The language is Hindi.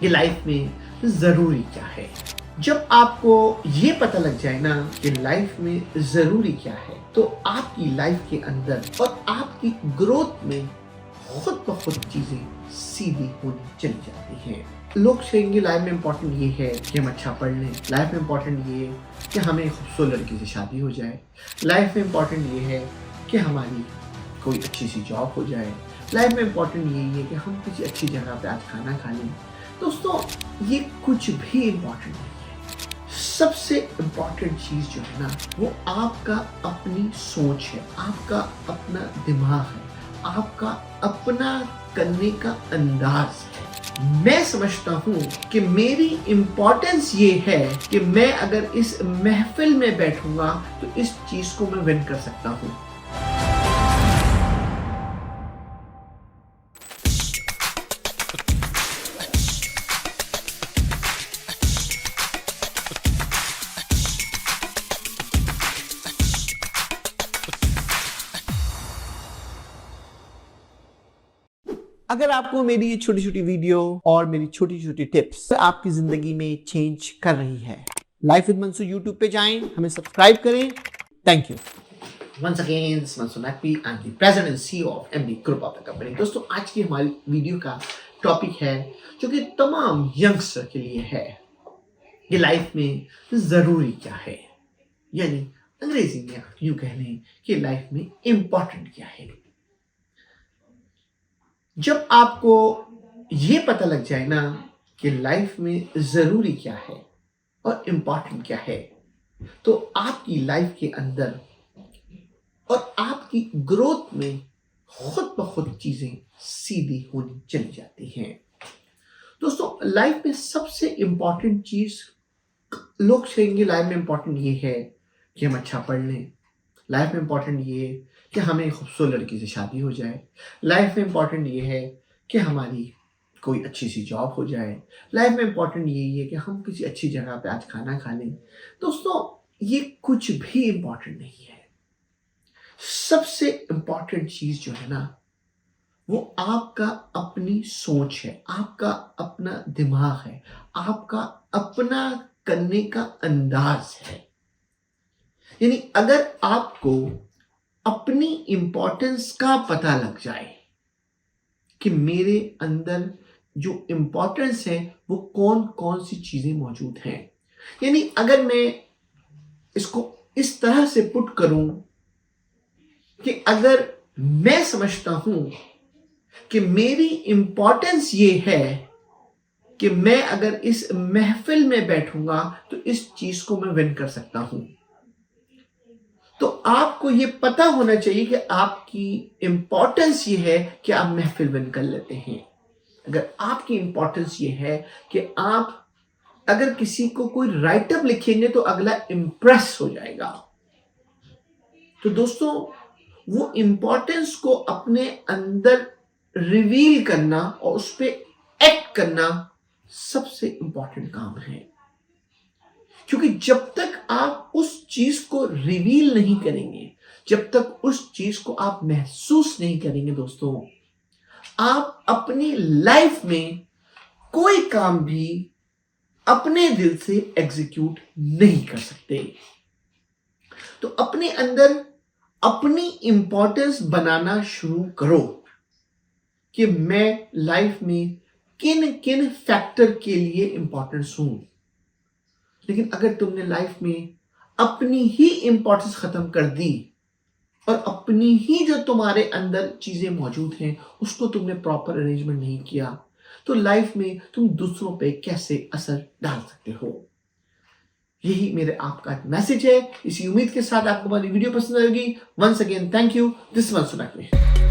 कि लाइफ में ज़रूरी क्या है। जब आपको ये पता लग जाए ना कि लाइफ में ज़रूरी क्या है, तो आपकी लाइफ के अंदर और आपकी ग्रोथ में खुद ब खुद चीज़ें सीधी होनी चली जाती हैं। लोग कहेंगे लाइफ में इम्पोर्टेंट ये है कि हम अच्छा पढ़ लें, लाइफ में इम्पोर्टेंट ये है कि हमें खूबसूरत लड़की से शादी हो जाए, लाइफ में इम्पोर्टेंट ये है कि हमारी कोई अच्छी सी जॉब हो जाए, लाइफ में इम्पोर्टेंट यही है कि हम किसी अच्छी जगह पे आज खाना खा लें। दोस्तों, ये कुछ भी इम्पोर्टेंट नहीं है। सबसे इम्पोर्टेंट चीज़ जो है ना, वो आपका अपनी सोच है, आपका अपना दिमाग है, आपका अपना करने का अंदाज है। मैं समझता हूँ कि मेरी इम्पोर्टेंस ये है कि मैं अगर इस महफिल में बैठूंगा तो इस चीज़ को मैं विन कर सकता हूँ। अगर आपको मेरी ये छोटी छोटी वीडियो और मेरी छोटी छोटी टिप्स आपकी जिंदगी में चेंज कर रही है, लाइफ विद मंसूर यूट्यूब पे जाएं, हमें सब्सक्राइब करें। Thank you. Once again, it's Mansoor Naqvi. I'm the president and CEO of MD Group of the company. दोस्तों, आज की हमारी वीडियो का टॉपिक है जो कि तमाम यंगस्टर के लिए है कि लाइफ में ज़रूरी क्या है, यानी अंग्रेजी में आप यूँ कह लें कि लाइफ में इम्पोर्टेंट क्या है। जब आपको ये पता लग जाए ना कि लाइफ में ज़रूरी क्या है और इम्पोर्टेंट क्या है, तो आपकी लाइफ के अंदर और आपकी ग्रोथ में खुद ब खुद चीज़ें सीधी होनी चली जाती हैं। दोस्तों, लाइफ में सबसे इम्पोर्टेंट चीज़, लोग कहेंगे लाइफ में इम्पोर्टेंट ये है कि हम अच्छा पढ़ लें, लाइफ में इम्पोर्टेंट ये है कि हमें खूबसूरत लड़की से शादी हो जाए, लाइफ में इम्पोर्टेंट ये है कि हमारी कोई अच्छी सी जॉब हो जाए, लाइफ में इम्पोर्टेंट यही है कि हम किसी अच्छी जगह पे आज खाना खा लें। दोस्तों, ये कुछ भी इम्पोर्टेंट नहीं है। सबसे इम्पोर्टेंट चीज़ जो है ना, वो आपका अपनी सोच है, आपका अपना दिमाग है, आपका अपना करने का अंदाज है। यानी अगर आपको अपनी इम्पोर्टेंस का पता लग जाए कि मेरे अंदर जो इम्पोर्टेंस है वो कौन कौन सी चीज़ें मौजूद हैं, यानी अगर मैं इसको इस तरह से पुट करूं कि अगर मैं समझता हूं कि मेरी इम्पोर्टेंस ये है कि मैं अगर इस महफिल में बैठूंगा तो इस चीज़ को मैं विन कर सकता हूं, तो आपको ये पता होना चाहिए कि आपकी इम्पोर्टेंस ये है कि आप महफिल विन कर लेते हैं। अगर आपकी इम्पोर्टेंस ये है कि आप अगर किसी को कोई राइटअप लिखेंगे तो अगला इम्प्रेस हो जाएगा, तो दोस्तों, वो इम्पोर्टेंस को अपने अंदर रिवील करना और उस पर एक्ट करना सबसे इम्पोर्टेंट काम है। क्योंकि जब तक आप उस चीज को रिवील नहीं करेंगे, जब तक उस चीज को आप महसूस नहीं करेंगे, दोस्तों, आप अपनी लाइफ में कोई काम भी अपने दिल से एग्जीक्यूट नहीं कर सकते। तो अपने अंदर अपनी इंपॉर्टेंस बनाना शुरू करो कि मैं लाइफ में किन किन फैक्टर के लिए इंपॉर्टेंस हूं। लेकिन अगर तुमने लाइफ में अपनी ही इंपॉर्टेंस खत्म कर दी और अपनी ही जो तुम्हारे अंदर चीजें मौजूद हैं उसको तुमने प्रॉपर अरेंजमेंट नहीं किया, तो लाइफ में तुम दूसरों पे कैसे असर डाल सकते हो। यही मेरे आपका मैसेज है। इसी उम्मीद के साथ आपको हमारी वीडियो पसंद आएगी। Once again thank you. This Mansoor Naqvi.